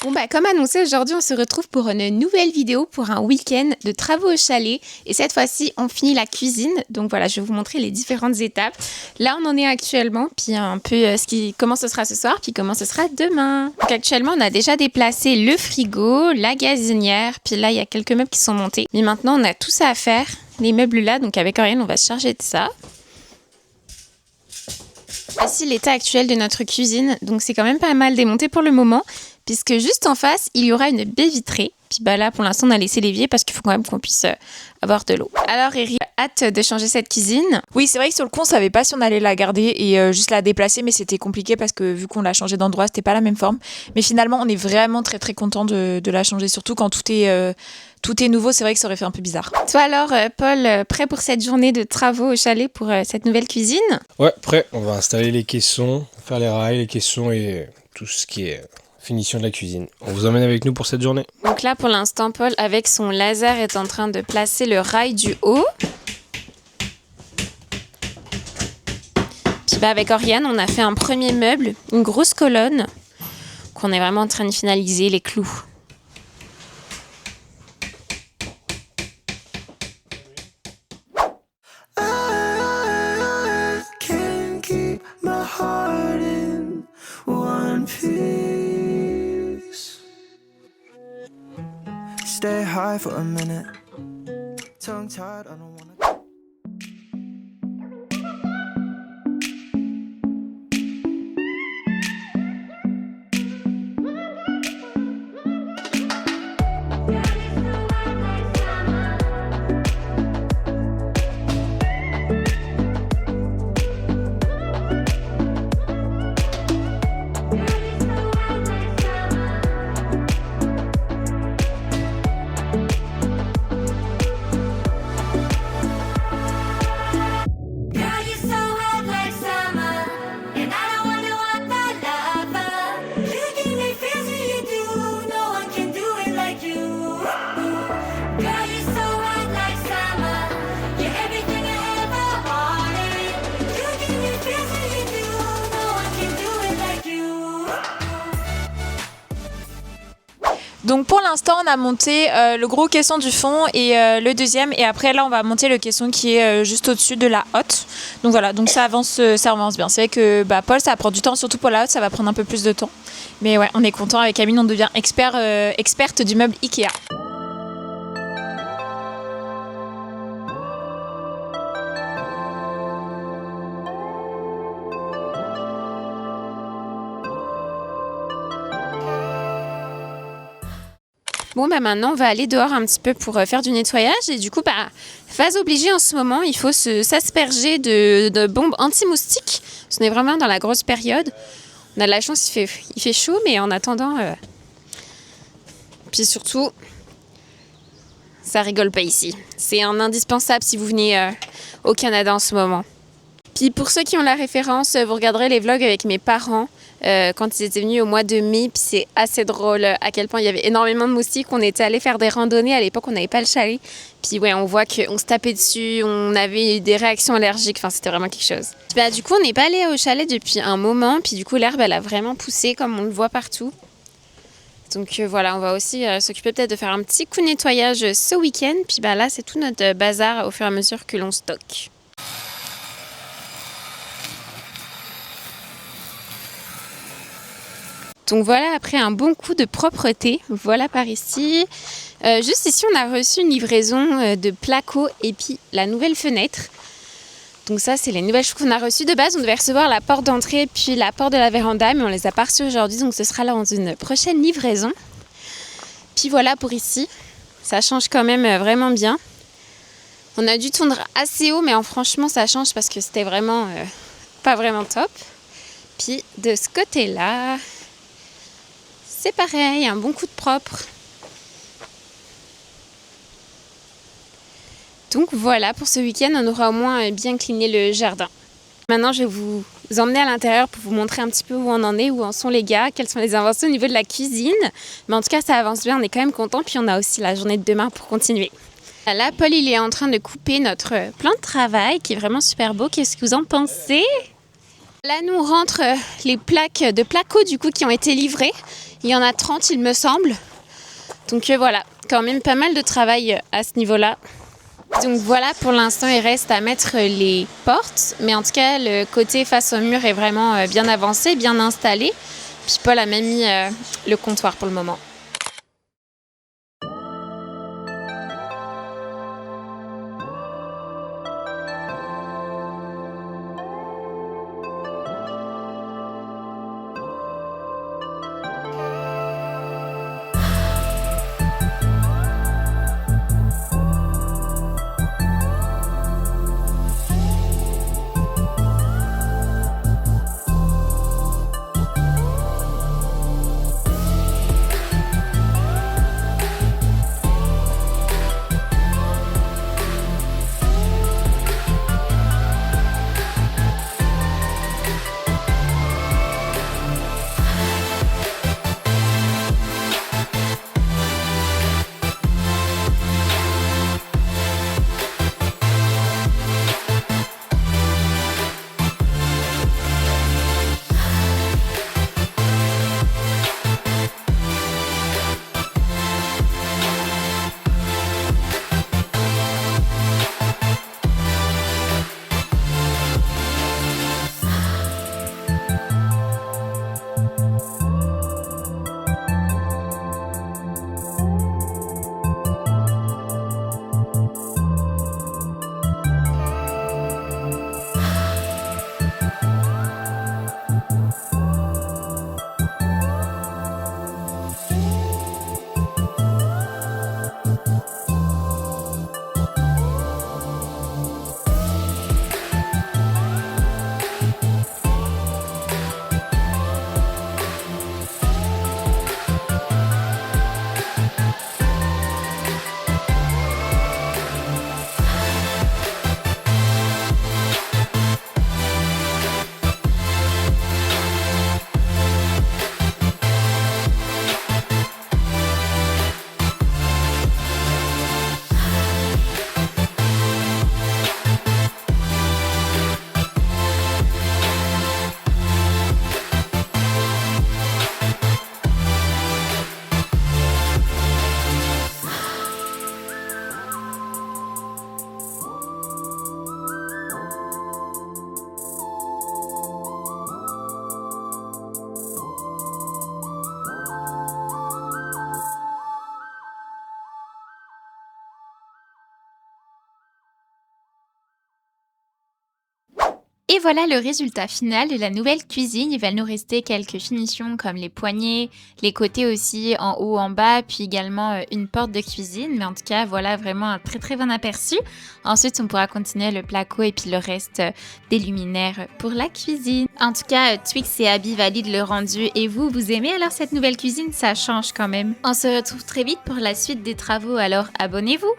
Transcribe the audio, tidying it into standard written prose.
Bon comme annoncé, aujourd'hui on se retrouve pour une nouvelle vidéo pour un week-end de travaux au chalet. Et cette fois-ci, on finit la cuisine. Donc voilà, je vais vous montrer les différentes étapes. Là, on en est actuellement, puis un peu comment ce sera ce soir, puis comment ce sera demain. Donc actuellement, on a déjà déplacé le frigo, la gazinière, puis là, il y a quelques meubles qui sont montés. Mais maintenant, on a tout ça à faire, les meubles là. Donc avec Oriane, on va se charger de ça. Voici l'état actuel de notre cuisine. Donc c'est quand même pas mal démonté pour le moment, puisque juste en face, il y aura une baie vitrée. Puis là, pour l'instant, on a laissé l'évier parce qu'il faut quand même qu'on puisse avoir de l'eau. Alors, Eri, hâte de changer cette cuisine. Oui, c'est vrai que sur le coup, on savait pas si on allait la garder et juste la déplacer, mais c'était compliqué parce que vu qu'on l'a changé d'endroit, c'était pas la même forme. Mais finalement, on est vraiment très très content de la changer, surtout quand tout est nouveau. C'est vrai que ça aurait fait un peu bizarre. Toi alors, Paul, prêt pour cette journée de travaux au chalet pour cette nouvelle cuisine? Ouais, prêt. On va installer les caissons, faire les rails, les caissons et tout ce qui est finition de la cuisine. On vous emmène avec nous pour cette journée. Donc là, pour l'instant, Paul, avec son laser, est en train de placer le rail du haut. Puis avec Oriane, on a fait un premier meuble, une grosse colonne, qu'on est vraiment en train de finaliser les clous. Stay high for a minute. Tongue tied, I don't wanna. Donc pour l'instant, on a monté le gros caisson du fond et le deuxième. Et après, là, on va monter le caisson qui est juste au-dessus de la hotte. Donc voilà, donc ça avance bien. C'est vrai que Paul, ça prend du temps, surtout pour la hotte, ça va prendre un peu plus de temps. Mais ouais, on est content. Avec Amine, on devient experte du meuble Ikea. Bon maintenant on va aller dehors un petit peu pour faire du nettoyage et du coup phase obligée en ce moment, il faut s'asperger de bombes anti-moustiques. On est vraiment dans la grosse période. On a de la chance, il fait chaud, mais en attendant, puis surtout, ça rigole pas ici. C'est un indispensable si vous venez au Canada en ce moment. Puis pour ceux qui ont la référence, vous regarderez les vlogs avec mes parents quand ils étaient venus au mois de mai. Puis c'est assez drôle à quel point il y avait énormément de moustiques. On était allés faire des randonnées. À l'époque, on n'avait pas le chalet. Puis ouais, on voit qu'on se tapait dessus. On avait eu des réactions allergiques. Enfin, c'était vraiment quelque chose. Du coup, on n'est pas allé au chalet depuis un moment. Puis du coup, l'herbe, elle a vraiment poussé comme on le voit partout. Donc voilà, on va aussi s'occuper peut-être de faire un petit coup de nettoyage ce week-end. Puis là, c'est tout notre bazar au fur et à mesure que l'on stocke. Donc voilà, après un bon coup de propreté, voilà par ici. Juste ici, on a reçu une livraison de placo et puis la nouvelle fenêtre. Donc ça, c'est les nouvelles choses qu'on a reçues. De base, on devait recevoir la porte d'entrée puis la porte de la véranda, mais on les a pas reçues aujourd'hui, donc ce sera là dans une prochaine livraison. Puis voilà pour ici, ça change quand même vraiment bien. On a dû tondre assez haut, mais franchement, ça change parce que c'était vraiment pas vraiment top. Puis de ce côté-là... c'est pareil, un bon coup de propre. Donc voilà, pour ce week-end, on aura au moins bien cleané le jardin. Maintenant, je vais vous emmener à l'intérieur pour vous montrer un petit peu où on en est, où en sont les gars, quelles sont les avancées au niveau de la cuisine. Mais en tout cas, ça avance bien, on est quand même content. Puis on a aussi la journée de demain pour continuer. Là, Paul, il est en train de couper notre plan de travail qui est vraiment super beau. Qu'est-ce que vous en pensez? Là, nous rentrent les plaques de placo du coup qui ont été livrées. Il y en a 30, il me semble. Donc voilà, quand même pas mal de travail à ce niveau-là. Donc voilà, pour l'instant, il reste à mettre les portes. Mais en tout cas, le côté face au mur est vraiment bien avancé, bien installé. Puis Paul a même mis le comptoir pour le moment. Et voilà le résultat final de la nouvelle cuisine. Il va nous rester quelques finitions comme les poignées, les côtés aussi en haut, en bas, puis également une porte de cuisine. Mais en tout cas, voilà vraiment un très très bon aperçu. Ensuite, on pourra continuer le placo et puis le reste des luminaires pour la cuisine. En tout cas, Twix et Abby valident le rendu. Et vous, vous aimez alors cette nouvelle cuisine? Ça change quand même. On se retrouve très vite pour la suite des travaux, alors abonnez-vous!